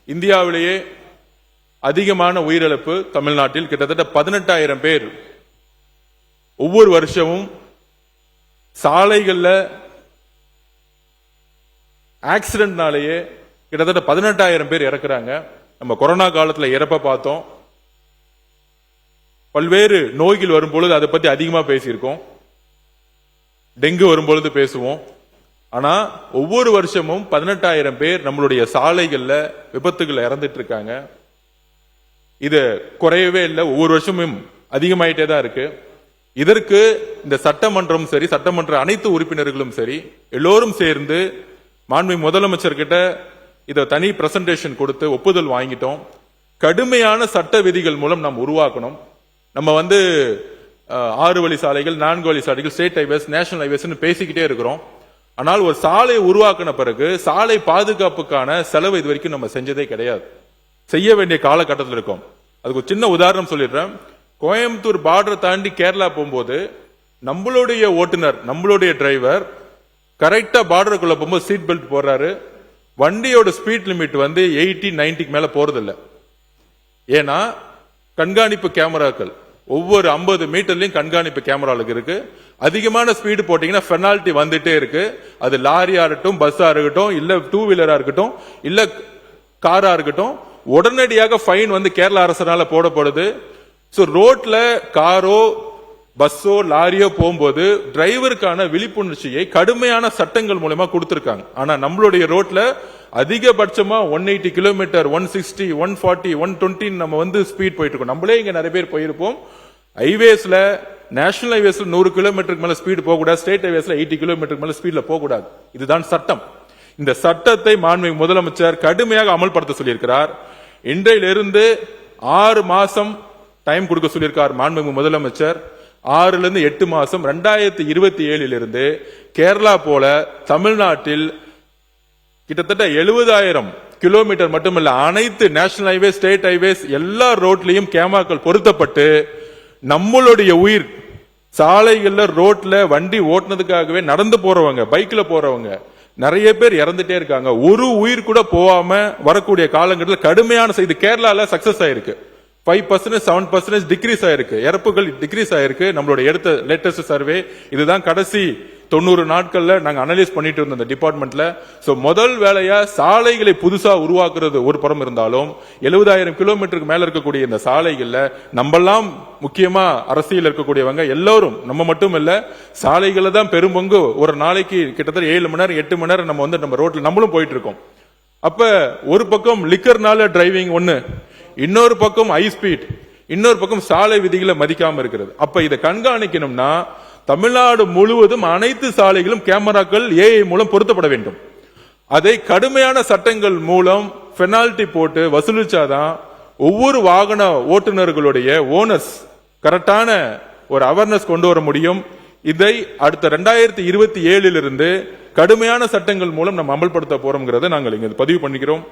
இந்தியாவிலேயே அதிகமான உயிரிழப்பு தமிழ்நாட்டில் கிட்டத்தட்ட 18,000 பேர் ஒவ்வொரு வருஷமும் சாலைகள்ல ஆக்சிடென்ட்னாலேயே கிட்டத்தட்ட 18,000 பேர் இறக்குறாங்க. நம்ம கொரோனா காலத்துல இறப்ப பார்த்தோம். பல்வேறு நோய்கள் வரும்பொழுது அதை பத்தி அதிகமா பேசியிருக்கோம். டெங்கு வரும்பொழுது பேசுவோம். ஆனா ஒவ்வொரு வருஷமும் 18,000 பேர் நம்மளுடைய சாலைகள்ல விபத்துகள் இறந்துட்டு இருக்காங்க. இது குறையவே இல்லை, ஒவ்வொரு வருஷமும் அதிகமாயிட்டே தான் இருக்கு. இதற்கு இந்த சட்டமன்றம் சரி, சட்டமன்ற அனைத்து உறுப்பினர்களும் சரி, எல்லோரும் சேர்ந்து மாண்புமிகு முதலமைச்சர் கிட்ட இதை தனி பிரசன்டேஷன் கொடுத்து ஒப்புதல் வாங்கிட்டோம். கடுமையான சட்ட விதிகள் மூலம் நாம் உருவாக்கணும். நம்ம 6 வழி சாலைகள், 4 வழி சாலைகள், ஸ்டேட் ஹைவேஸ், நேஷனல் ஹைவேஸ் பேசிக்கிட்டே இருக்கிறோம். ஆனால் ஒரு சாலை உருவாக்கின பிறகு சாலை பாதுகாப்புக்கான செலவு இது வரைக்கும் நம்ம செஞ்சதே கிடையாது. செய்ய வேண்டிய காலகட்டத்தில் இருக்கும். அதுக்கு ஒரு சின்ன உதாரணம் சொல்லிடுறேன். கோயம்புத்தூர் பார்டர் தாண்டி கேரளா போகும்போது நம்மளுடைய ஓட்டுநர், நம்மளுடைய டிரைவர் கரெக்டா பார்டருக்குள்ள போகும்போது சீட் பெல்ட் போடுறாரு. வண்டியோட ஸ்பீட் லிமிட் 80-90 மேல போறதில்லை. ஏன்னா கண்காணிப்பு கேமராக்கள் ஒவ்வொரு 50 மீட்டர்லயும் கண்காணிப்பு கேமராவுக்கு இருக்கு. அதிகமான ஸ்பீடு போட்டீங்கன்னா பெனால்டி வந்துட்டே இருக்கு. அது லாரியா இருக்கட்டும், பஸ்ஸா இருக்கட்டும், இல்ல 2 வீலரா இருக்கட்டும், இல்ல காரா இருக்கட்டும், உடனடியாக ஃபைன் கேரள அரசால போடப்படுது. ரோட்ல காரோ பஸ்ஸோ லாரியோ போகும்போது டிரைவருக்கான விழிப்புணர்ச்சியை கடுமையான சட்டங்கள் மூலமா கொடுத்திருக்காங்க. ஆனா நம்மளுடைய ரோட்ல அதிகபட்சமா 180 கிலோமீட்டர், 160, 140, 120 நம்ம ஸ்பீட் போயிட்டு இருக்கோம். நம்மளே இங்க நிறைய பேர் போயிருப்போம். ஹைவேஸ்ல, நேஷனல் ஹைவேஸ்ல 100 கிலோமீட்டருக்கு மேல ஸ்பீட் போக கூடாது. ஸ்டேட் ஹைவேஸ்ல 80 கிலோமீட்டருக்கு மேல ஸ்பீட்ல போக கூடாது. இதுதான் சட்டம். இந்த சட்டத்தை மாண்புமிகு முதலமைச்சர் கடுமையாக அமல்படுத்த சொல்லியிருக்கிறார். இன்றையிலிருந்து 6 மாசம் டைம் கொடுக்க சொல்லியிருக்கார் மாண்புமிகு முதலமைச்சர். 6 to 8 மாசம் 2027 கேரளா போல தமிழ்நாட்டில் கிட்டத்தட்ட 70,000 கிலோமீட்டர் மட்டுமல்ல, அனைத்து நேஷனல் ஹைவேஸ், ஸ்டேட் ஹைவேஸ் எல்லா ரோட்லயும் கேமராக்கள் பொருத்தப்பட்டு நம்மளுடைய உயிர் சாலைகள்ல, ரோட்ல வண்டி ஓட்டுனதுக்காகவே நடந்து போறவங்க, பைக்ல போறவங்க நிறைய பேர் இறந்துட்டே இருக்காங்க. ஒரு உயிர் கூட போகாம வரக்கூடிய காலங்களில் கடுமையான செய்தி கேரளால சக்சஸ் ஆயிருக்கு. 5%, 7% டிக்ரீஸ் ஆயிருக்கு. இறப்புகள் டிக்ரீஸ் ஆயிருக்கு. நம்மளுடைய எடுத்த லேட்டஸ்ட் சர்வே இதுதான். கடைசி 90 நாட்கள்ல நாங்க அனலைஸ் பண்ணிட்டு இருந்தோம் இந்த டிபார்ட்மெண்ட்ல. முதல் வேலையா சாலைகளை புதுசா உருவாக்குறது ஒரு புறம் இருந்தாலும் 70,000 கிலோமீட்டருக்கு மேல இருக்கக்கூடிய இந்த சாலைகள்ல நம்மெல்லாம் முக்கியமா அரசியல் இருக்கக்கூடியவங்க எல்லோரும், நம்ம மட்டும் இல்ல, சாலைகள்ல தான் பெரும்பங்கு. ஒரு நாளைக்கு கிட்டத்தட்ட 7 மணி நேரம் 8 மணி நேரம் நம்ம ரோட்ல நம்மளும் போயிட்டு இருக்கோம். அப்ப ஒரு பக்கம் லிக்கர்னால டிரைவிங் ஒண்ணு, இன்னொரு பக்கம் ஹை ஸ்பீட், இன்னொரு பக்கம் சாலை விதிகளை மதிக்காம இருக்கிறது. அப்ப இதை கண்காணிக்கணும்னா தமிழ்நாடு முழுவதும் அனைத்து சாலைகளும் கேமராக்கள் ஏஐ மூலம் பொருத்தப்பட வேண்டும். அதை கடுமையான சட்டங்கள் மூலம் பெனால்டி போட்டு வசூலிச்சாதான் ஒவ்வொரு வாகன ஓட்டுநர்களுடைய ஓனர்ஸ் கரெக்டான ஒரு அவேர்னஸ் கொண்டு வர முடியும். இதை அடுத்த 2027 கடுமையான சட்டங்கள் மூலம் நம்ம அமல்படுத்த போறோம்ங்கிறத நாங்கள் இங்க பதிவு பண்ணிக்கிறோம்.